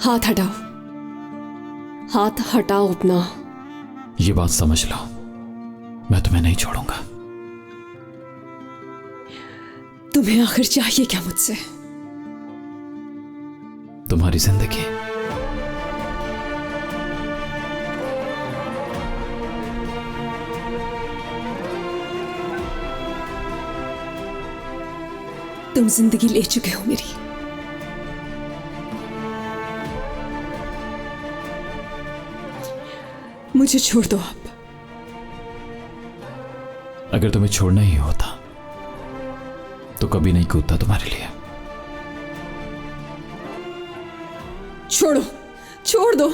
हाथ हटाओ, हाथ हटाओ अपना। ये बात समझ लो, मैं तुम्हें नहीं छोड़ूंगा। तुम्हें आखिर चाहिए क्या मुझसे? तुम्हारी जिंदगी। तुम जिंदगी ले चुके हो मेरी। मुझे छोड़ दो आप। अगर तुम्हें छोड़ना ही होता तो कभी नहीं कूदता तुम्हारे लिए। छोड़ो, छोड़ दो।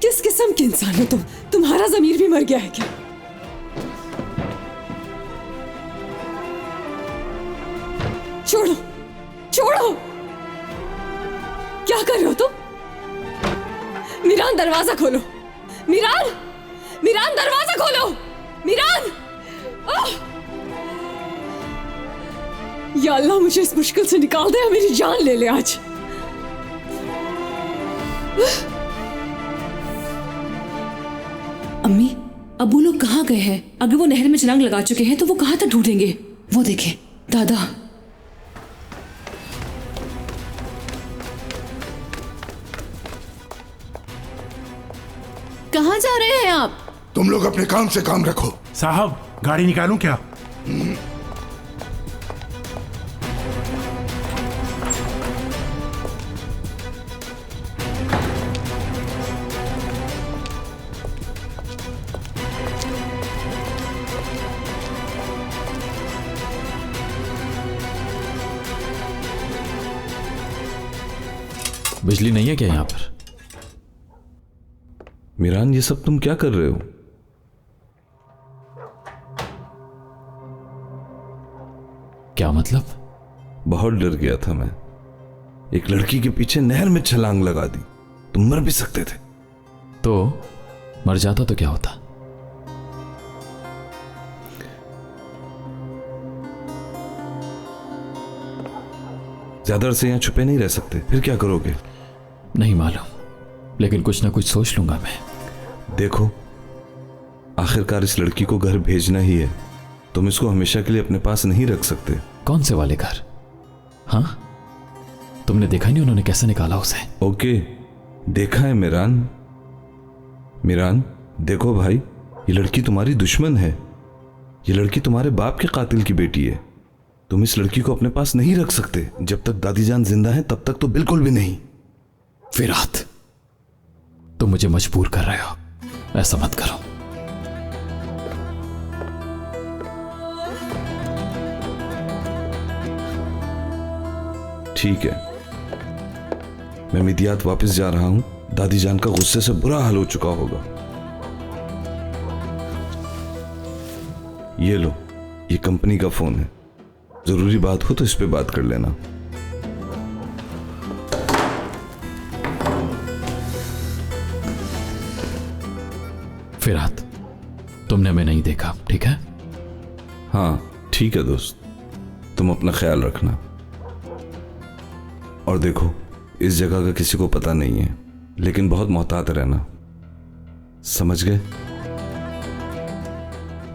किस किस्म के इंसान हो तुम? तुम्हारा जमीर भी मर गया है क्या? छोड़ो, छोड़ो। क्या कर रहे हो तुम? मीरान, दरवाजा खोलो। मीरान, मीरान, दरवाजा खोलो। मीरान! या अल्लाह, मुझे इस मुश्किल से निकाल दे या मेरी जान ले ले आज। अम्मी, अब वो लोग कहाँ गए हैं? अगर वो नहर में छलांग लगा चुके हैं तो वो कहाँ तक ढूंढेंगे? वो देखें, दादा। कहाँ जा रहे हैं आप? तुम लोग अपने काम से काम रखो। साहब, गाड़ी निकालूं क्या? बिजली नहीं है क्या यहां पर? मीरान, ये सब तुम क्या कर रहे हो? क्या मतलब? बहुत डर गया था मैं। एक लड़की के पीछे नहर में छलांग लगा दी। तुम मर भी सकते थे। तो मर जाता तो क्या होता? ज्यादा अरसे यहां छुपे नहीं रह सकते। फिर क्या करोगे? नहीं मालूम, लेकिन कुछ ना कुछ सोच लूंगा मैं। देखो, आखिरकार इस लड़की को घर भेजना ही है। तुम इसको हमेशा के लिए अपने पास नहीं रख सकते। कौन से वाले घर? हाँ, तुमने देखा नहीं उन्होंने कैसे निकाला उसे? ओके, देखा है मीरान। मीरान, देखो भाई, ये लड़की तुम्हारी दुश्मन है। ये लड़की तुम्हारे बाप के कातिल की बेटी है। तुम इस लड़की को अपने पास नहीं रख सकते। जब तक दादी जान जिंदा है तब तक तो बिल्कुल भी नहीं। फिरात, तुम मुझे मजबूर कर रहे हो। ऐसा मत करो। ठीक है, मैं मिदियात वापस जा रहा हूं। दादी जान का गुस्से से बुरा हाल हो चुका होगा। ये लो, ये कंपनी का फोन है। जरूरी बात हो तो इस पे बात कर लेना। फिरात, तुमने हमें नहीं देखा, ठीक है? हाँ ठीक है दोस्त, तुम अपना ख्याल रखना। और देखो, इस जगह का किसी को पता नहीं है, लेकिन बहुत मोहतात रहना, समझ गए?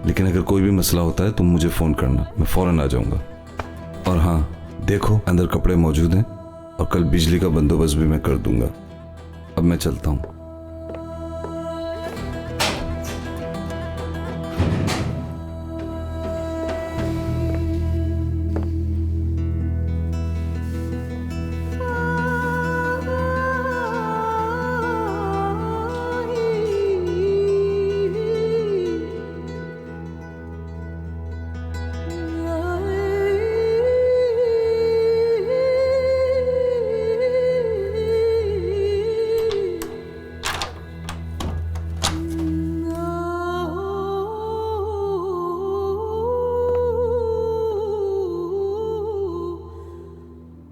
लेकिन अगर कोई भी मसला होता है तुम मुझे फोन करना, मैं फौरन आ जाऊंगा। और हाँ, देखो अंदर कपड़े मौजूद हैं और कल बिजली का बंदोबस्त भी मैं कर दूंगा। अब मैं चलता हूं।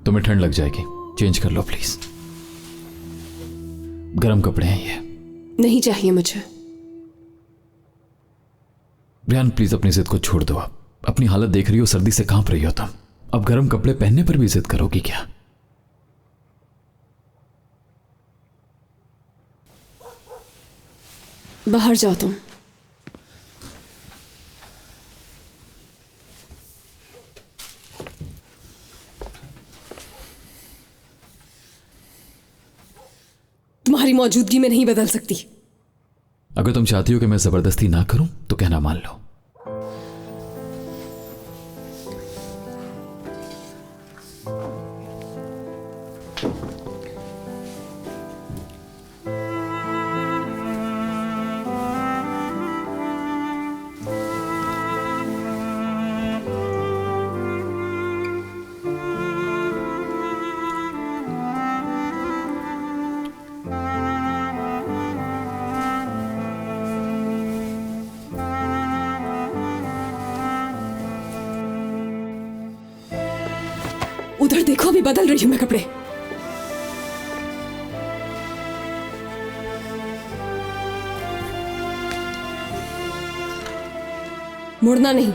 तुम्हें ठंड लग जाएगी, चेंज कर लो प्लीज। गर्म कपड़े हैं ये। नहीं चाहिए मुझे। रियान प्लीज अपनी जिद को छोड़ दो। आप अपनी हालत देख रही हो, सर्दी से कांप रही हो तुम। अब गर्म कपड़े पहनने पर भी जिद करोगी क्या? बाहर जाओ तुम। तुम्हारी मौजूदगी में नहीं बदल सकती। अगर तुम चाहती हो कि मैं जबरदस्ती ना करूं तो कहना मान लो। उधर देखो, अभी बदल रही हूं मैं कपड़े। मुड़ना नहीं।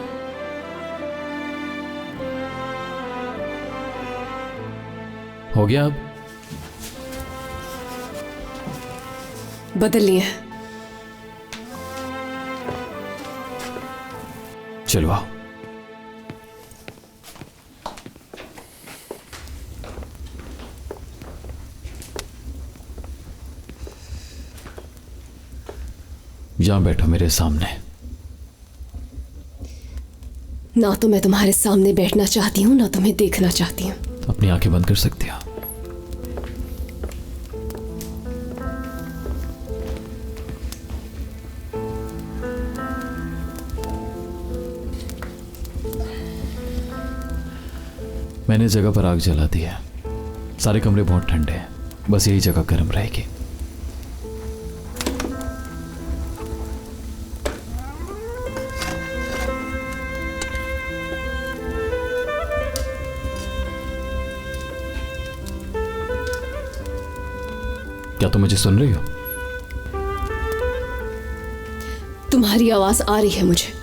हो गया अब? बदल लिए हैं। चलो आओ। यहां बैठो मेरे सामने। ना तो मैं तुम्हारे सामने बैठना चाहती हूं, ना तुम्हें देखना चाहती हूं। अपनी आंखें बंद कर सकते हो। मैंने इस जगह पर आग जला दी है। सारे कमरे बहुत ठंडे हैं, बस यही जगह गर्म रहेगी। क्या तुम मुझे सुन रही हो? तुम्हारी आवाज आ रही है मुझे।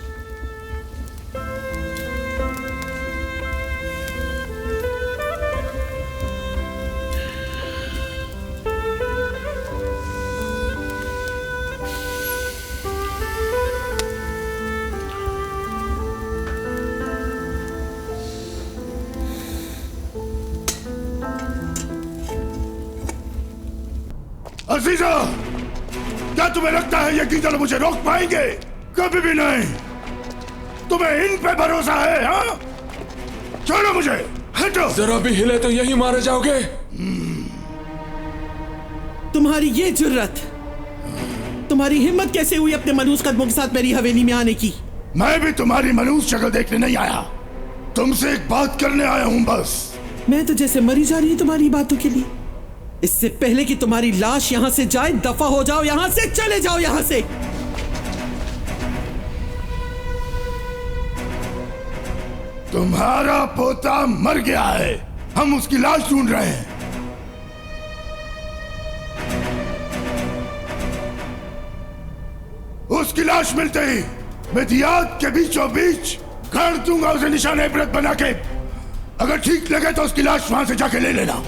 अजीजा, क्या तुम्हें लगता है ये गीदड़ मुझे रोक पाएंगे? कभी भी नहीं। तुम्हें इन पे भरोसा है? हाँ, छोड़ो मुझे, हटो। जरा भी हिले तो यही मारे जाओगे। तुम्हारी ये जुर्रत, तुम्हारी हिम्मत कैसे हुई अपने मनहूस कदमों के साथ मेरी हवेली में आने की? मैं भी तुम्हारी मनहूस शक्ल देखने नहीं आया, तुमसे एक बात करने आया हूं बस। मैं तो जैसे मरी जा रही हूं तुम्हारी बातों के लिए। इससे पहले कि तुम्हारी लाश यहां से जाए, दफा हो जाओ यहां से, चले जाओ यहां से। तुम्हारा पोता मर गया है, हम उसकी लाश ढूंढ रहे हैं। उसकी लाश मिलते ही मैं दियात के बीचों बीच गाड़ दूंगा उसे निशाने इबरत बना के। अगर ठीक लगे तो उसकी लाश वहां से जाके ले लेना।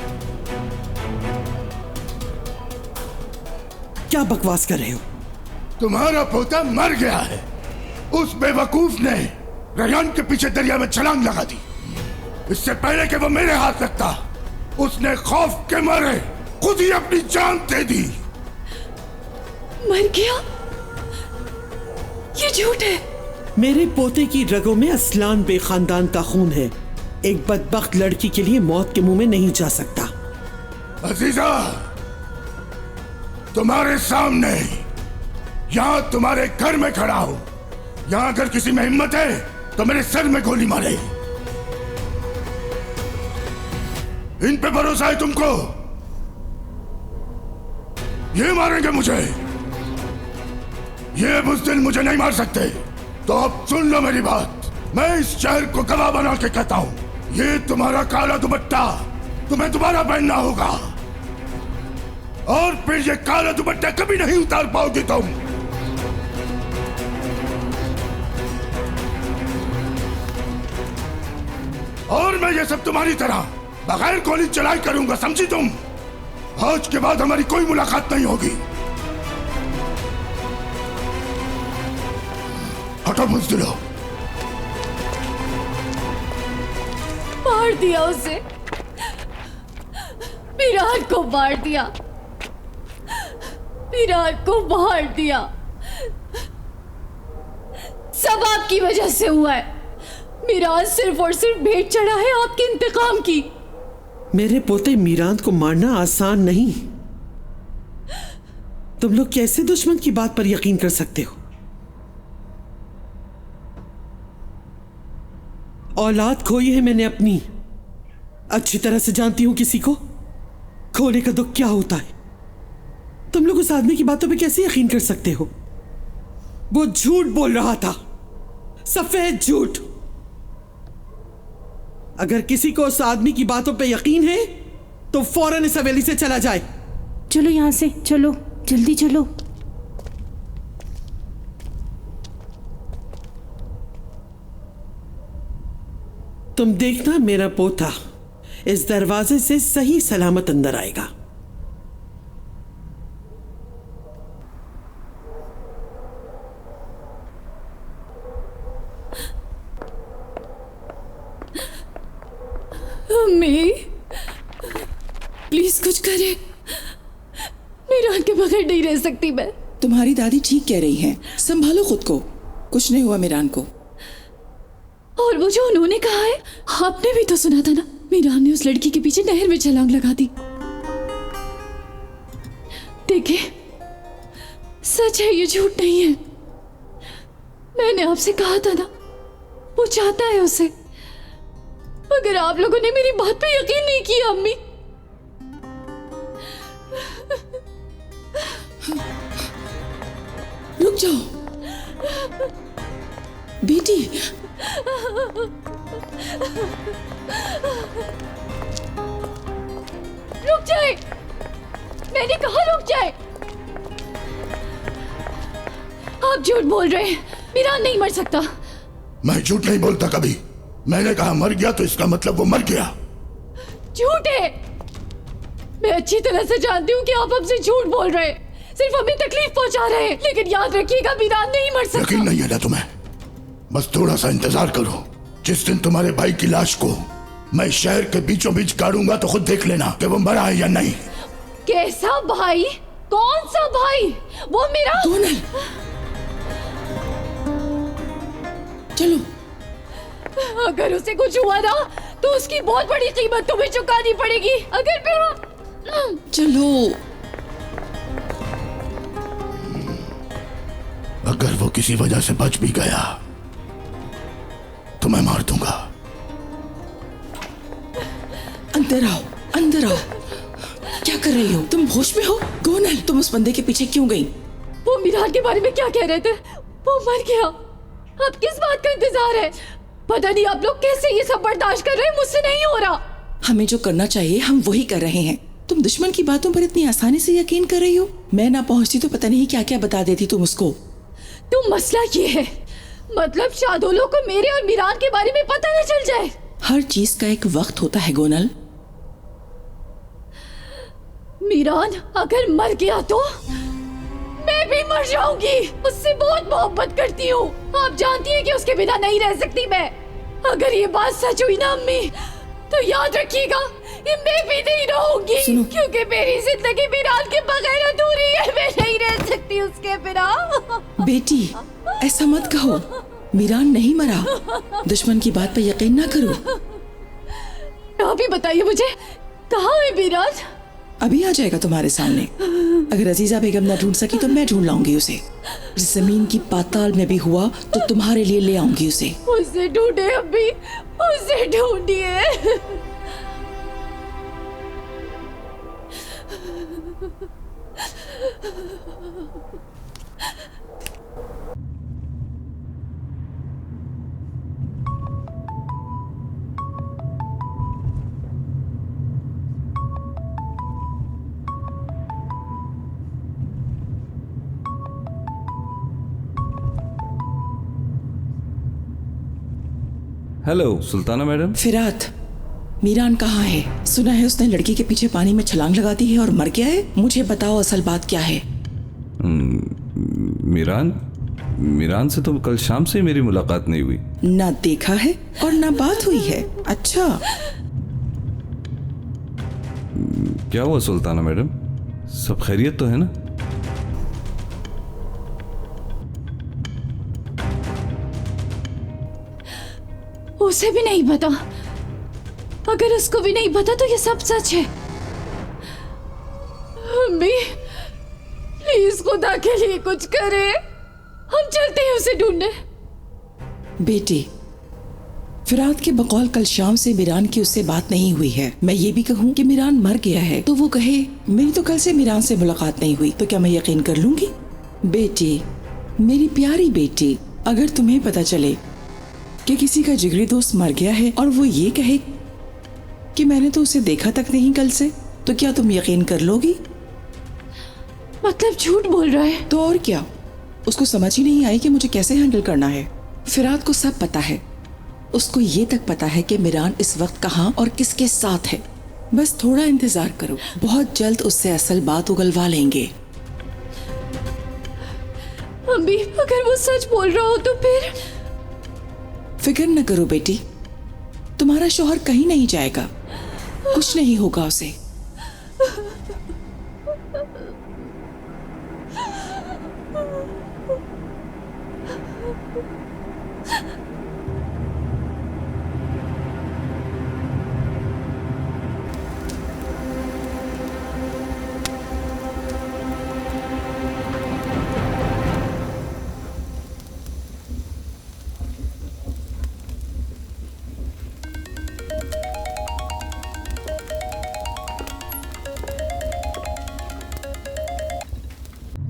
क्या बकवास कर रहे हो? तुम्हारा पोता मर गया है। उस बेवकूफ ने रयान के पीछे दरिया में छलांग लगा दी। इससे पहले कि वो मेरे हाथ लगता, उसने खौफ के मारे खुद ही अपनी जान दे दी। मर गया? ये झूठ है। मेरे पोते की रगों में असलान बेखानदान का खून है। एक बदबख्त लड़की के लिए मौत के मुंह में नहीं जा सकता। अजीजा, तुम्हारे सामने यहां तुम्हारे घर में खड़ा हूं। यहां अगर किसी में हिम्मत है तो मेरे सर में गोली मारे। इन पे भरोसा है तुमको? ये मारेंगे मुझे, ये बुज़दिल मुझे नहीं मार सकते। तो अब सुन लो मेरी बात। मैं इस शहर को गवाह बना के कहता हूं, ये तुम्हारा काला दुपट्टा तुम्हें दोबारा पहनना होगा, और फिर ये काला दुपट्टा कभी नहीं उतार पाओगे तुम। और मैं ये सब तुम्हारी तरह बगैर गोली चलाई करूंगा, समझी तुम? आज के बाद हमारी कोई मुलाकात नहीं होगी। हटो बुज़दिलो। मार दिया उसे, मीरान को मार दिया, मीरान को मार दिया। सब आपकी वजह से हुआ है। मीरान सिर्फ और सिर्फ भेंट चढ़ा है आपके इंतकाम की। मेरे पोते मीरान को मारना आसान नहीं। तुम लोग कैसे दुश्मन की बात पर यकीन कर सकते हो? औलाद खोई है मैंने अपनी। अच्छी तरह से जानती हूं किसी को खोने का दुख क्या होता है। तुम लोग उस आदमी की बातों पे कैसे यकीन कर सकते हो? वो झूठ बोल रहा था, सफेद झूठ। अगर किसी को उस आदमी की बातों पे यकीन है तो फौरन इस हवेली से चला जाए। चलो यहां से, चलो जल्दी चलो। तुम देखना मेरा पोता इस दरवाजे से सही सलामत अंदर आएगा। अम्मी, प्लीज कुछ करे। मीरान के बगैर नहीं रह सकती मैं। तुम्हारी दादी ठीक कह रही हैं, संभालो खुद को, कुछ नहीं हुआ मीरान को। और वो जो उन्होंने कहा है, आपने भी तो सुना था ना, मीरान ने उस लड़की के पीछे नहर में छलांग लगा दी। देखिए, सच है, ये झूठ नहीं है। मैंने आपसे कहा था ना, वो चाहता है उसे। मगर आप लोगों ने मेरी बात पे यकीन नहीं किया अम्मी। रुक जाओ बेटी। रुक जाए, मैंने कहा रुक जाए। आप झूठ बोल रहे हैं, मीरान नहीं मर सकता। मैं झूठ नहीं बोलता कभी। मैंने कहा मर गया तो इसका मतलब वो मर गया। झूठ है। मैं अच्छी तरह से जानती हूँ कि आप हमसे झूठ बोल रहे हैं, सिर्फ हमें तकलीफ पहुंचा रहे हैं। लेकिन याद रखिएगा, मीरान नहीं मर सकता। यकीन नहीं है ना तुम्हें? बस थोड़ा सा इंतजार करो। जिस दिन तुम्हारे भाई की लाश को मैं शहर के बीचों बीच गाड़ूंगा तो खुद देख लेना कि वो मरा है या नहीं। कैसा भाई? कौन सा भाई? वो मेरा दोनल, चलो। अगर उसे कुछ हुआ ना तो उसकी बहुत बड़ी कीमत तुम्हें चुकानी पड़ेगी। अगर फिर चलो। अगर वो किसी वजह से बच भी गया तो मैं मार दूंगा। अंदर आओ, अंदर आओ। क्या कर रही हो तुम? होश में हो? गोनल, तुम उस बंदे के पीछे क्यों गई? वो मीरान के बारे में क्या कह रहे थे? वो मर गया। अब किस बात का इंतजार है? पता नहीं आप लोग कैसे ये सब बर्दाश्त कर रहे हैं। मुझसे नहीं हो रहा। हमें जो करना चाहिए हम वही कर रहे हैं। तुम दुश्मन की बातों पर इतनी आसानी से यकीन कर रही हो? मैं ना पहुंचती तो पता नहीं क्या क्या बता देती तुम उसको। तो मसला ये है, मतलब शादोलो को मेरे और मीरान के बारे में पता न चल जाए। हर चीज का एक वक्त होता है गोनल। मीरान अगर मर गया तो मैं भी मर जाऊंगी। उससे बहुत मोहब्बत करती हूँ। आप जानती हैं कि उसके बिना नहीं रह सकती मैं। अगर ये बात सच हुई ना अम्मी, तो याद रखिएगा ये मैं भी नहीं रहूंगी, क्योंकि मेरी जिंदगी मीरान के बगैर अधूरी है। मैं नहीं रह सकती उसके बिना। बेटी ऐसा मत कहो, मीरान नहीं मरा। दुश्मन की बात पर यकीन ना करो। आप ही बताइए मुझे, कहाँ है मीरान? अभी आ जाएगा तुम्हारे सामने। अगर अजीजा बेगम ना ढूंढ सकी तो मैं ढूंढ लाऊंगी उसे। जमीन की पाताल में भी हुआ तो तुम्हारे लिए ले आऊंगी उसे। उसे ढूंढे अभी, उसे ढूंढिए। Hello Sultana madam. फिरात, मीरान कहाँ है? सुना है उसने लड़की के पीछे पानी में छलांग लगा दी है और मर गया है। मुझे बताओ असल बात क्या है? मीरान मीरान से तो कल शाम से ही मेरी मुलाकात नहीं हुई। ना देखा है और ना बात हुई है। अच्छा, क्या हुआ सुल्ताना मैडम, सब खैरियत तो है ना? उसे भी नहीं पता। अगर उसको भी नहीं पता तो ये सब सच है। अम्मी प्लीज खुदा के लिए कुछ करे, हम चलते हैं उसे ढूंढने। बेटी, फिराद के बकौल कल शाम से मीरान की उससे बात नहीं हुई है। मैं ये भी कहूँ कि मीरान मर गया है तो वो कहे मेरी तो कल से मीरान से मुलाकात नहीं हुई, तो क्या मैं यकीन कर लूंगी? बेटी, मेरी प्यारी बेटी, अगर तुम्हें पता चले कि किसी का जिगरी दोस्त मर गया है और वो ये कहे कि मैंने तो उसे देखा तक नहीं कल से, तो क्या तुम यकीन कर लोगी? मतलब झूठ बोल रहा है? तो और क्या, उसको समझ ही नहीं आई कि मुझे कैसे हैंडल करना है। फिराद को सब पता है, उसको ये तक पता है कि मीरान इस वक्त कहाँ और किसके साथ है। बस थोड़ा इंतजार करो, बहुत जल्द उससे असल बात उगलवा लेंगे। अम्मी अगर वो सच बोल रहा हो तो फिर? फिक्र न करो बेटी, तुम्हारा शौहर कहीं नहीं जाएगा, कुछ नहीं होगा उसे।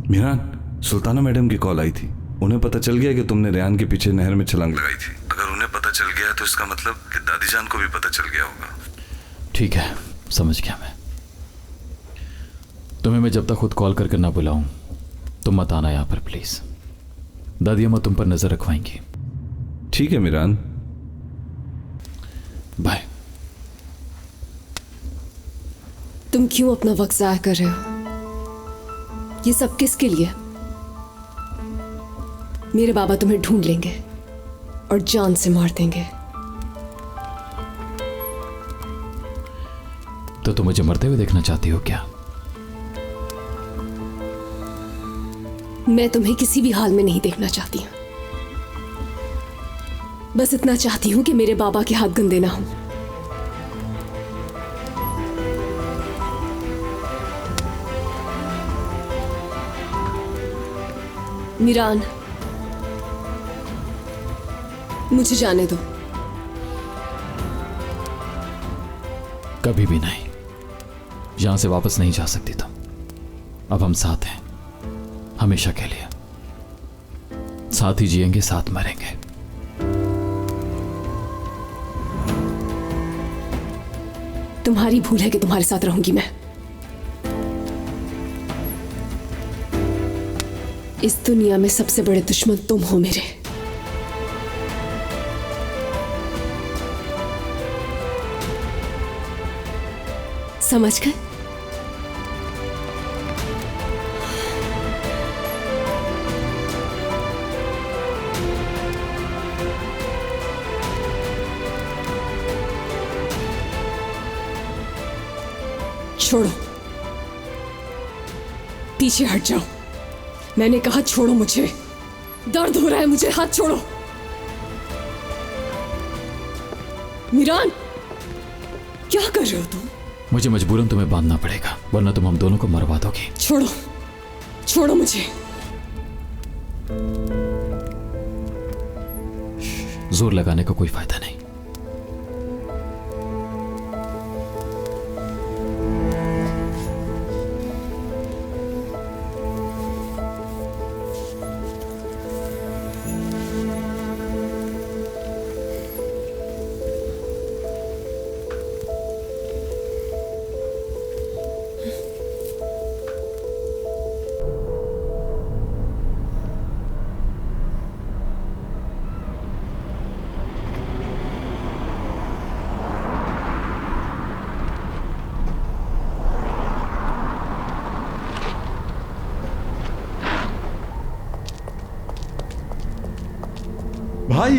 मीरान, सुल्ताना मैडम की कॉल आई थी। उन्हें पता चल गया कि तुमने रेहान के पीछे नहर में छलांग लगाई थी। अगर उन्हें पता चल गया तो इसका मतलब कि दादी जान को भी पता चल गया होगा। ठीक है, समझ गया मैं। तुम्हें मैं जब तक खुद कॉल करके ना बुलाऊं तुम मत आना यहां पर प्लीज। दादी अम्मा तुम पर नजर रखवाएंगी। ठीक है मीरान, बाय। तुम क्यों अपना वक्त जाया कर रहे हो? ये सब किसके लिए? मेरे बाबा तुम्हें ढूंढ लेंगे और जान से मार देंगे। तो तुम मुझे मरते हुए देखना चाहती हो क्या? मैं तुम्हें किसी भी हाल में नहीं देखना चाहती हूं। बस इतना चाहती हूं कि मेरे बाबा के हाथ गंदे ना हो। मीरान, मुझे जाने दो। कभी भी नहीं, यहां से वापस नहीं जा सकती तुम। अब हम साथ हैं, हमेशा के लिए। साथ ही जिएंगे, साथ मरेंगे। तुम्हारी भूल है कि तुम्हारे साथ रहूंगी मैं। इस दुनिया में सबसे बड़े दुश्मन तुम हो मेरे। समझ गए? छोड़ो, पीछे हट जाओ। मैंने कहा छोड़ो मुझे, दर्द हो रहा है मुझे, हाथ छोड़ो। मीरान, क्या कर रहे हो तुम? मुझे मजबूरन तुम्हें बांधना पड़ेगा, वरना तुम हम दोनों को मरवा दोगी। छोड़ो, छोड़ो मुझे। जोर लगाने का कोई फायदा नहीं। भाई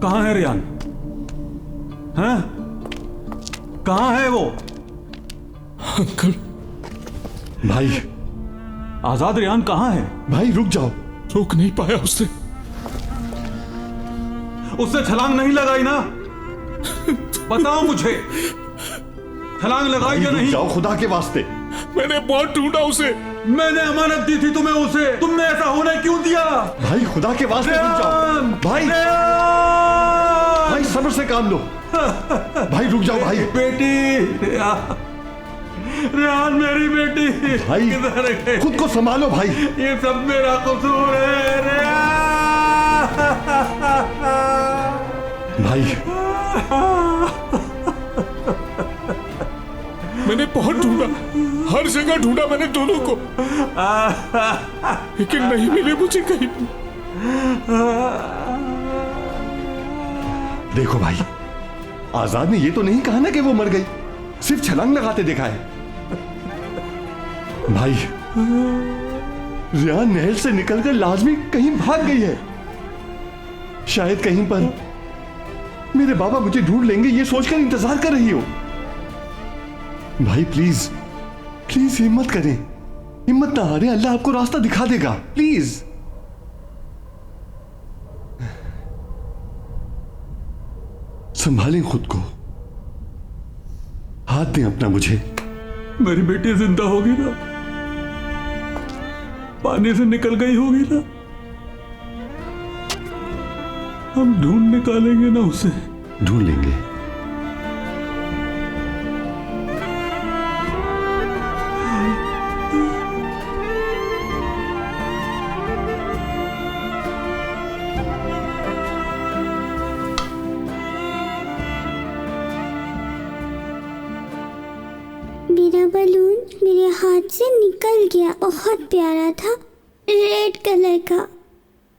कहाँ है रियान? हैं? कहाँ है वो? अंकल। भाई आजाद, रियान कहाँ है? भाई रुक जाओ। रोक नहीं पाया उससे छलांग नहीं लगाई ना? बताओ मुझे, छलांग लगाई या नहीं? जाओ खुदा के वास्ते। मैंने बहुत ढूंढा उसे। मैंने अमानत दी थी तुम्हें उसे, तुमने ऐसा होने क्यों दिया? भाई खुदा के वास्ते रुक जाओ। भाई भाई सब्र से काम लो। भाई रुक जाओ भाई। बेटी रियान, मेरी बेटी भाई किधर है? खुद को संभालो भाई। ये सब मेरा कसूर है रियान। भाई मैंने बहुत ढूंढा, हर जगह ढूंढा मैंने दोनों को, लेकिन नहीं मिले मुझे कहीं। देखो भाई, आजाद ने ये तो नहीं कहा ना कि वो मर गई, सिर्फ छलांग लगाते देखा है। भाई रियान नहर से निकलकर लाजमी कहीं भाग गई है। शायद कहीं पर मेरे बाबा मुझे ढूंढ लेंगे, ये सोचकर इंतजार कर रही हो। भाई प्लीज प्लीज हिम्मत करें, हिम्मत ना हारें, अल्लाह आपको रास्ता दिखा देगा। प्लीज संभालें खुद को, हाथ दें अपना मुझे। मेरी बेटी जिंदा होगी ना? पानी से निकल गई होगी ना? हम ढूंढ निकालेंगे ना उसे? ढूंढ लेंगे। मेरा बलून मेरे हाथ से निकल गया, बहुत प्यारा था, रेड कलर का।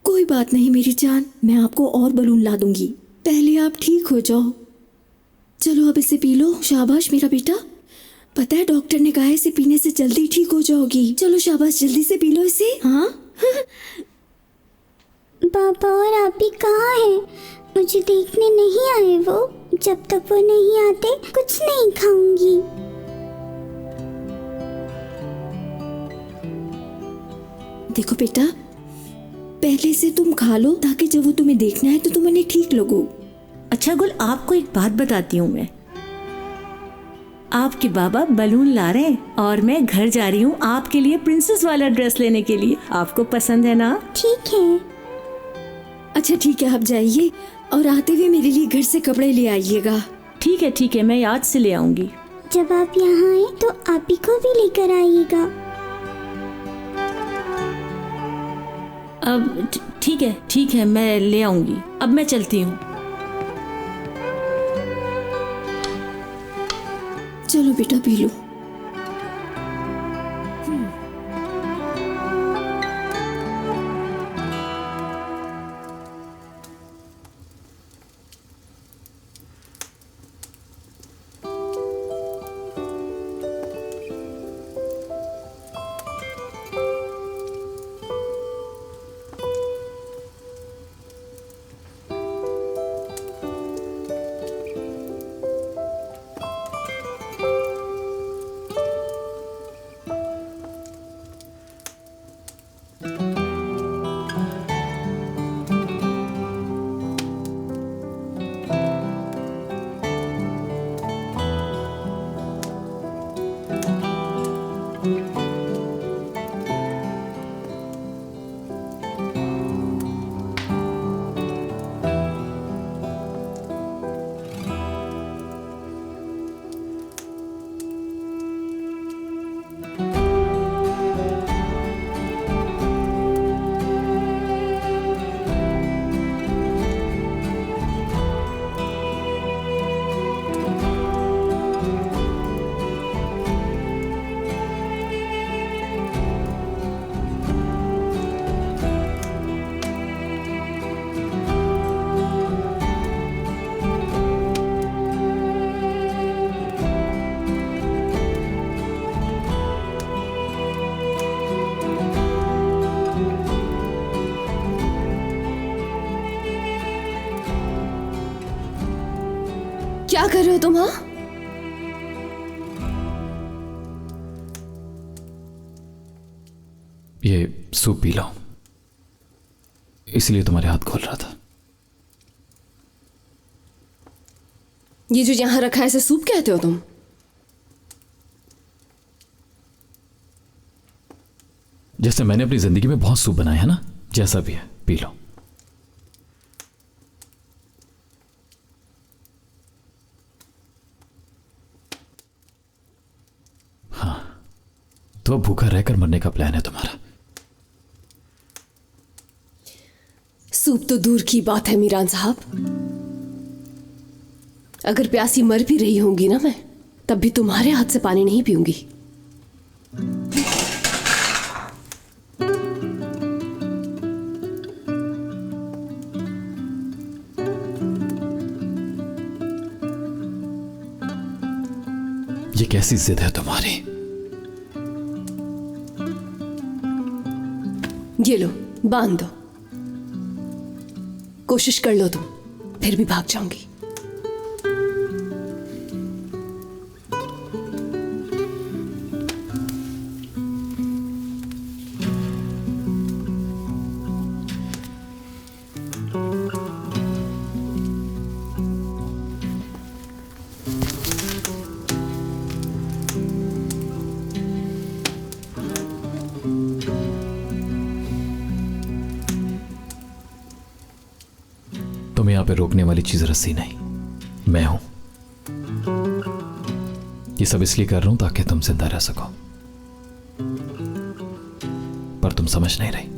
कोई बात नहीं मेरी जान, मैं आपको और बलून ला दूंगी, पहले आप ठीक हो जाओ। चलो अब इसे पी लो। शाबाश मेरा बेटा, पता है डॉक्टर ने कहा है इसे पीने से जल्दी ठीक हो जाओगी। चलो शाबाश, जल्दी से पी लो इसे। हाँ पापा और आप ही कहाँ हैं? मुझे देखने नहीं आए वो। जब तक वो नहीं आते कुछ नहीं खाऊंगी। देखो बेटा, पहले से तुम खा लो ताकि जब वो तुम्हें देखना है तो तुम उन्हें ठीक लगो। अच्छा गुल, आपको एक बात बताती हूँ मैं। आपके बाबा बलून ला रहे हैं और मैं घर जा रही हूँ आपके लिए प्रिंसेस वाला ड्रेस लेने के लिए। आपको पसंद है ना? ठीक है। अच्छा ठीक है, आप जाइए और आते हुए मेरे लिए घर से कपड़े ले आइएगा। ठीक है, मैं याद से ले आऊंगी। जब आप यहाँ आए तो आप ही को भी लेकर आइएगा। अब ठीक है, मैं ले आऊंगी। अब मैं चलती हूँ। चलो बेटा पी लो। क्या कर रहे हो तुम? हाँ, ये सूप पी लो, इसलिए तुम्हारे हाथ खोल रहा था। ये जो यहां रखा है इसे सूप कहते हो तुम? जैसे मैंने अपनी जिंदगी में बहुत सूप बनाए हैं ना, जैसा भी है पी लो। हाँ, तो अब भूखा रहकर मरने का प्लान है तुम्हारा? सूप तो दूर की बात है मीरान साहब, अगर प्यासी मर भी रही होंगी ना मैं, तब भी तुम्हारे हाथ से पानी नहीं पीऊंगी। ये कैसी जिद है तुम्हारी? ये लो, बांध दो। कोशिश कर लो तुम, फिर भी भाग जाऊंगी। तुम्हें यहां पे रोकने वाली चीज रस्सी नहीं, मैं हूं। ये सब इसलिए कर रहा हूं ताकि तुम जिंदा रह सको, पर तुम समझ नहीं रही।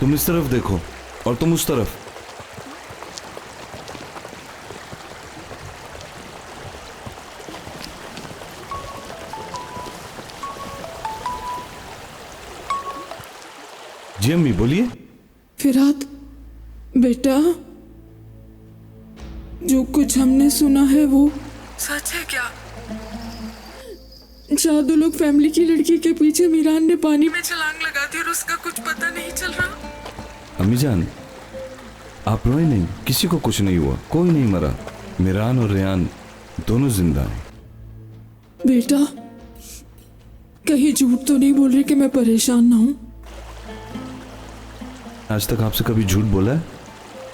तुम इस तरफ देखो और तुम उस तरफ। जी अम्मी बोलिए। फिरात बेटा, जो कुछ हमने सुना है वो सच है क्या? जादू लोग फैमिली की लड़की के पीछे मीरान ने पानी में छलांग लगा दी और उसका कुछ पता नहीं चल रहा। अम्मी जान, आप रोए नहीं, किसी को कुछ नहीं हुआ, कोई नहीं मरा। मीरान और रेयान दोनों जिंदा हैं। बेटा, कहीं झूठ तो नहीं बोल रहे कि मैं परेशान ना हूं? आज तक आपसे कभी झूठ बोला है?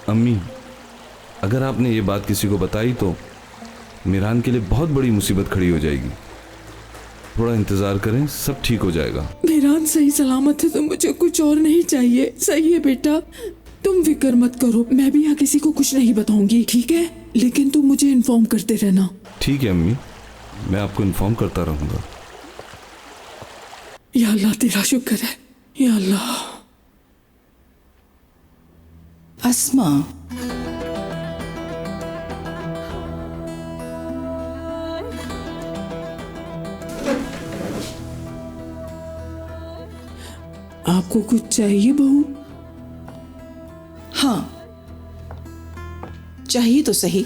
अम्मी, अगर आपने ये बात किसी को बताई तो मीरान के लिए बहुत बड़ी मुसीबत खड़ी हो जाएगी। थोड़ा इंतजार करें, सब ठीक हो जाएगा। मीरान सही सलामत है तो मुझे कुछ और नहीं चाहिए। सही है बेटा, तुम फिक्र मत करो, मैं भी यहाँ किसी को कुछ नहीं बताऊंगी, ठीक है? लेकिन तुम मुझे इन्फॉर्म करते रहना। ठीक है अम्मी, मैं आपको इन्फॉर्म करता रहूंगा। या अल्लाह तेरा शुक्र है, या अल्लाह। अस्मा, आपको कुछ चाहिए बहू? हाँ चाहिए तो सही।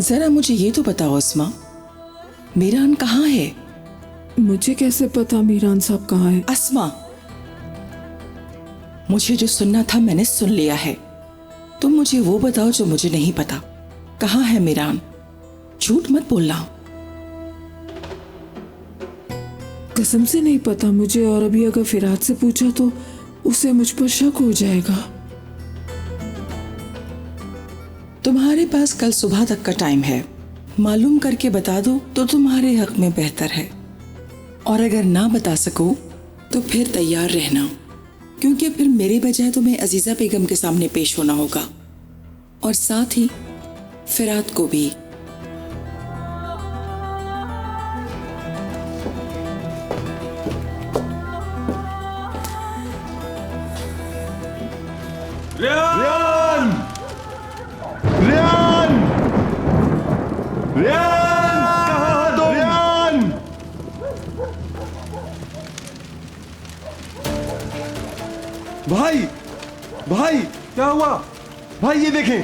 जरा मुझे ये तो बताओ अस्मा, मीरान कहाँ है? मुझे कैसे पता मीरान साहब कहाँ है? अस्मा, मुझे जो सुनना था मैंने सुन लिया है, तुम मुझे वो बताओ जो मुझे नहीं पता। कहाँ है मीरान? झूठ मत बोलना। कसम से नहीं पता मुझे, और अभी अगर फिरात से पूछा तो उसे मुझ पर शक हो जाएगा। तुम्हारे पास कल सुबह तक का टाइम है, मालूम करके बता दो तो तुम्हारे हक में बेहतर है, और अगर ना बता सको तो फिर तैयार रहना, क्योंकि फिर मेरे बजाय तुम्हें अजीजा बेगम के सामने पेश होना होगा, और साथ ही फिरात को भी। रेयान! भाई भाई क्या हुआ? भाई ये देखें।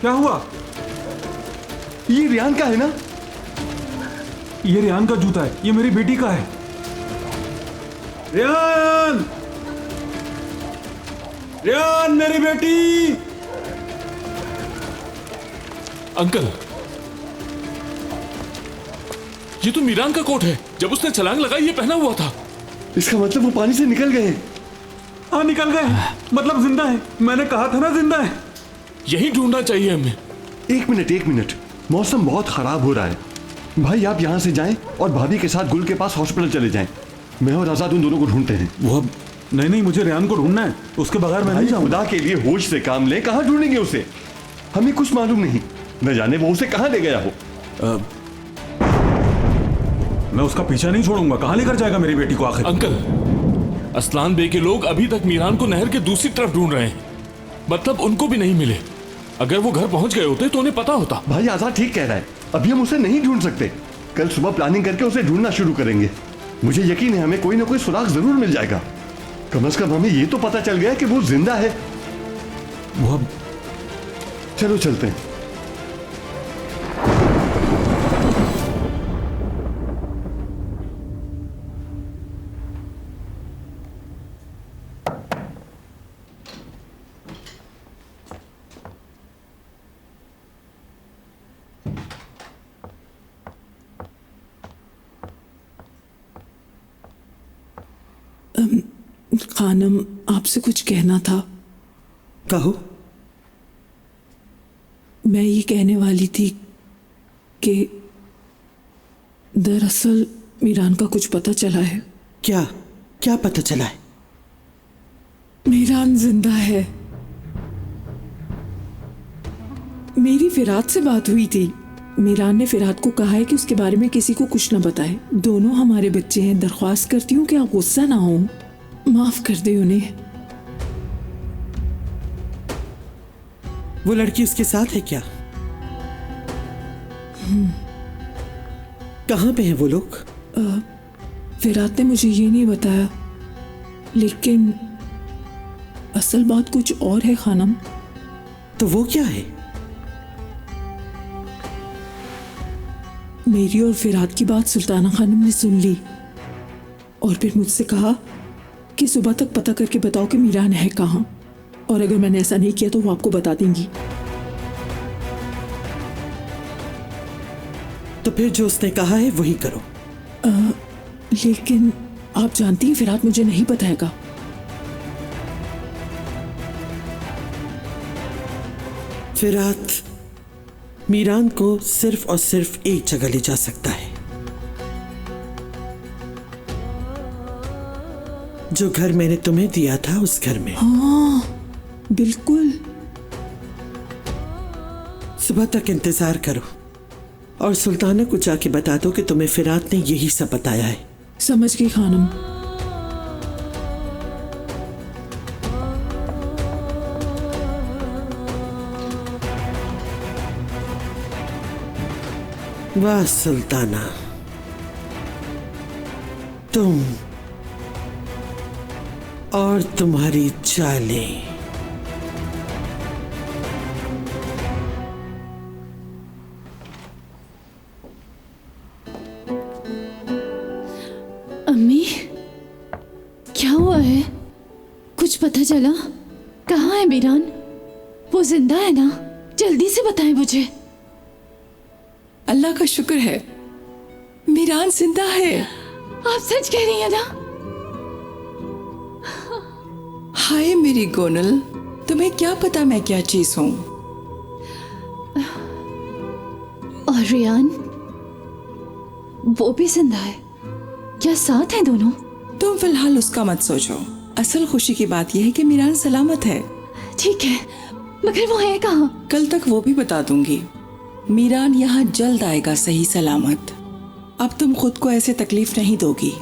क्या हुआ? ये रियान का है ना? ये रियान का जूता है, ये मेरी बेटी का है। रियान! रियान मेरी बेटी! अंकल, ये तो मीरान का कोट है। जब उसने छलांग लगाई ये पहना हुआ था। इसका मतलब वो पानी से निकल गए। हाँ निकल गए, मतलब जिंदा है। मैंने कहा था ना जिंदा है। यही ढूंढना चाहिए हमें। एक मिनट, मौसम बहुत खराब हो रहा है। भाई आप यहाँ से जाएं और भाभी के साथ गुल के पास हॉस्पिटल चले जाएं। मैं और आजाद उन दोनों को ढूंढते हैं। वो अब नहीं, मुझे रियान को ढूंढना है। उसके बगैर मैं नहीं जाऊंगा। खुदा के लिए होश से काम लें। कहाँ ढूंढेंगे उसे? हमें कुछ मालूम नहीं। न जाने वो उसे कहाँ ले गया हो। मैं उसका पीछा नहीं छोड़ूंगा। कहाँ लेकर जाएगा मेरी बेटी को आखिर? अंकल, अस्लान बे के लोग अभी तक मीरान को नहर के दूसरी तरफ ढूंढ रहे हैं। मतलब उनको भी नहीं मिले। अगर वो घर पहुंच गए होते तो उन्हें पता होता। भाई आजाद ठीक कह रहा है। अभी हम उसे नहीं ढूंढ सकते। कल सुबह प्लानिंग करके उसे ढूंढना शुरू करेंगे। मुझे यकीन है हमें कोई ना कोई सुराग जरूर मिल जाएगा। कम से कम हमें ये तो पता चल गया कि वो जिंदा है। वो अब चलो चलते हैं। खानम, आपसे कुछ कहना था। कहो। मैं ये कहने वाली थी कि दरअसल मीरान का कुछ पता चला है। क्या क्या पता चला है? मीरान जिंदा है। मेरी फिरात से बात हुई थी। मीरान ने फिरात को कहा है कि उसके बारे में किसी को कुछ न बताए। दोनों हमारे बच्चे हैं। दरख्वास्त करती हूँ कि आप गुस्सा ना हो। माफ कर दे उन्हें। वो लड़की उसके साथ है क्या? कहाँ पे हैं वो लोग? फिरात ने मुझे ये नहीं बताया, लेकिन असल बात कुछ और है खानम। तो वो क्या है? मेरी और फिरात की बात सुल्ताना खानम ने सुन ली और फिर मुझसे कहा कि सुबह तक पता करके बताओ कि मीरान है कहाँ, और अगर मैंने ऐसा नहीं किया तो वो आपको बता देंगी। तो फिर जो उसने कहा है वही करो। लेकिन आप जानती हैं फिरात मुझे नहीं बताएगा। फिरात मीरान को सिर्फ और सिर्फ एक जगह ले जा सकता है, जो घर मैंने तुम्हें दिया था उस घर में। हाँ बिल्कुल। सुबह तक इंतजार करो और सुल्ताना को जाके बता दो कि तुम्हें फिरात ने यही सब बताया है। समझ गई खानम। वाह सुल्ताना, तुम और तुम्हारी चालें। अम्मी, क्या हुआ है? कुछ पता चला? कहाँ है मीरान? वो जिंदा है ना? जल्दी से बताएं मुझे। अल्लाह का शुक्र है, मीरान जिंदा है। आप सच कह रही हैं ना? हाय मेरी गोनल, तुम्हें क्या पता मैं क्या चीज हूँ। और रियान, वो भी जिंदा है? क्या साथ हैं दोनों? तुम फिलहाल उसका मत सोचो। असल खुशी की बात यह है कि मीरान सलामत है। ठीक है, मगर वो है कहाँ? कल तक वो भी बता दूंगी। मीरान यहाँ जल्द आएगा सही सलामत। अब तुम खुद को ऐसे तकलीफ नहीं दोगी।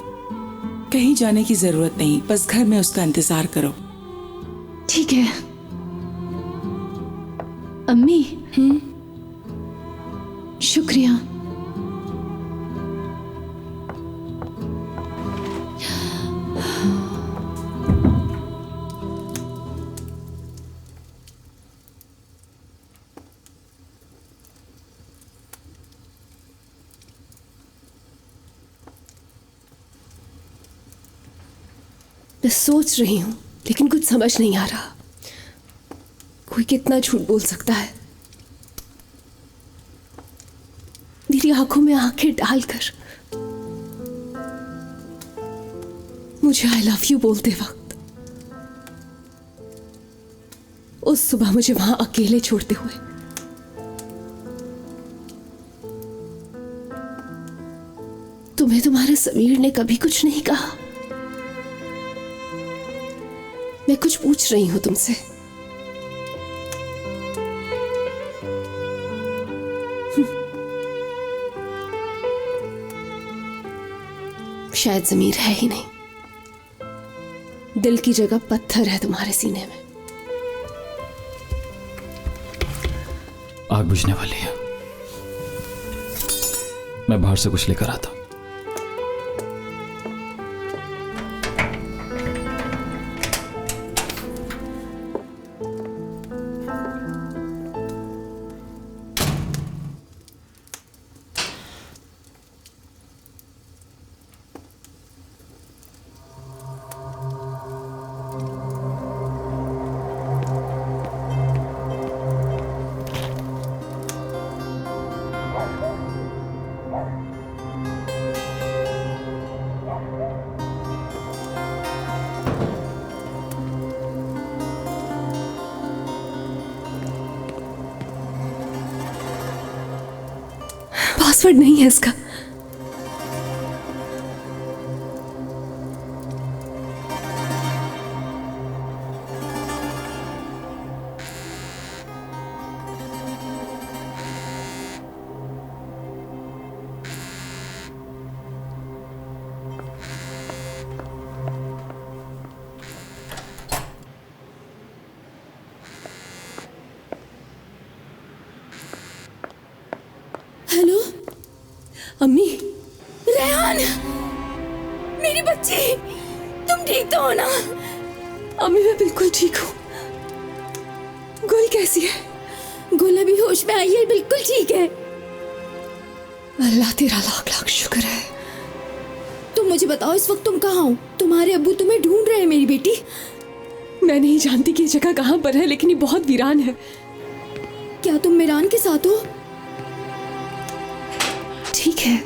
कहीं जाने की जरूरत नहीं, बस घर में उसका इंतजार करो। ठीक है अम्मी। शुक्रिया। मैं सोच रही हूं लेकिन कुछ समझ नहीं आ रहा। कोई कितना झूठ बोल सकता है? मेरी आंखों में आंखें डालकर मुझे आई लव यू बोलते वक्त, उस सुबह मुझे वहां अकेले छोड़ते हुए, तुम्हें तुम्हारे समीर ने कभी कुछ नहीं कहा? मैं कुछ पूछ रही हूं तुमसे। शायद ज़मीर है ही नहीं, दिल की जगह पत्थर है तुम्हारे सीने में। आग बुझने वाली है, मैं बाहर से कुछ लेकर आता हूं। पासवर्ड नहीं है इसका। हेलो अम्मी। रेहान, मेरी बच्ची, तुम ठीक तो हो ना? अम्मी मैं बिल्कुल ठीक हूँ। गुल कैसी है? गुल अभी होश में आई है, बिल्कुल ठीक है। अल्लाह तेरा लाख लाख शुक्र है। तुम मुझे बताओ इस वक्त तुम कहाँ हो? तुम्हारे अब्बू तुम्हें ढूंढ रहे हैं मेरी बेटी। मैं नहीं जानती कि ये जगह कहाँ पर है, लेकिन ये बहुत वीरान है। क्या तुम मीरान के साथ हो? ठीक है।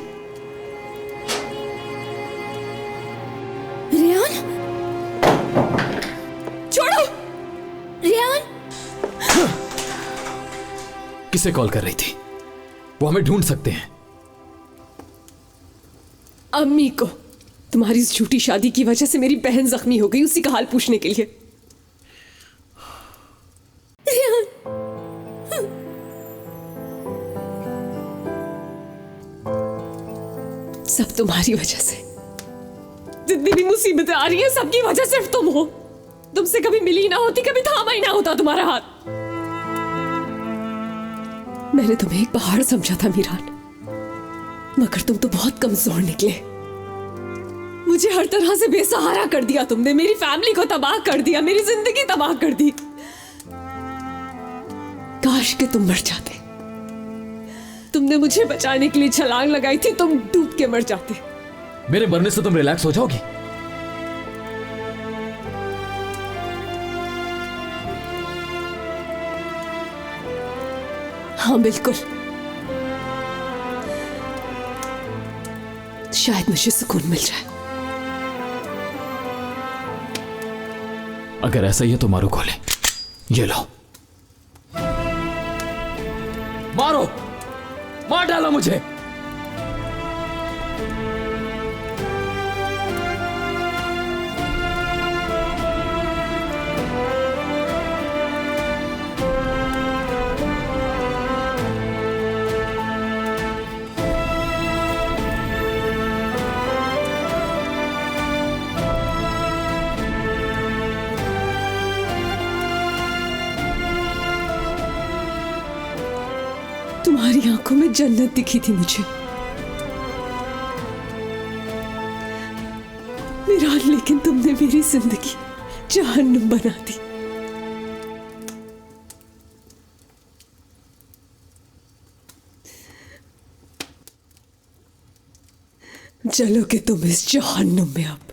रेहान, छोड़ो। रेहान, किसे कॉल कर रही थी? वो हमें ढूंढ सकते हैं। अम्मी को। तुम्हारी इस झूठी शादी की वजह से मेरी बहन जख्मी हो गई, उसी का हाल पूछने के लिए। रेहान, सब तुम्हारी वजह से। जितनी भी मुसीबतें आ रही हैं सबकी वजह सिर्फ तुम हो। तुमसे कभी मिली ना होती, कभी थामा ही ना होता तुम्हारा हाथ। मैंने तुम्हें एक पहाड़ समझा था मीरान, मगर तुम तो बहुत कमजोर निकले। मुझे हर तरह से बेसहारा कर दिया तुमने, मेरी फैमिली को तबाह कर दिया, मेरी जिंदगी तबाह कर दी। काश कि तुम मर जाते। तुमने मुझे बचाने के लिए छलांग लगाई थी, तुम डूब के मर जाते। मेरे मरने से तुम रिलैक्स हो जाओगी? हाँ बिल्कुल। शायद मुझे सुकून मिल जाए। अगर ऐसा ही है तो मारो गोले। ये लो, मारो, मार डालो मुझे। तुम्हारी आंखों में जन्नत दिखी थी मुझे मीरान, लेकिन तुमने मेरी जिंदगी जहन्नुम बना दी। जलोगे तुम इस जहन्नुम में अब।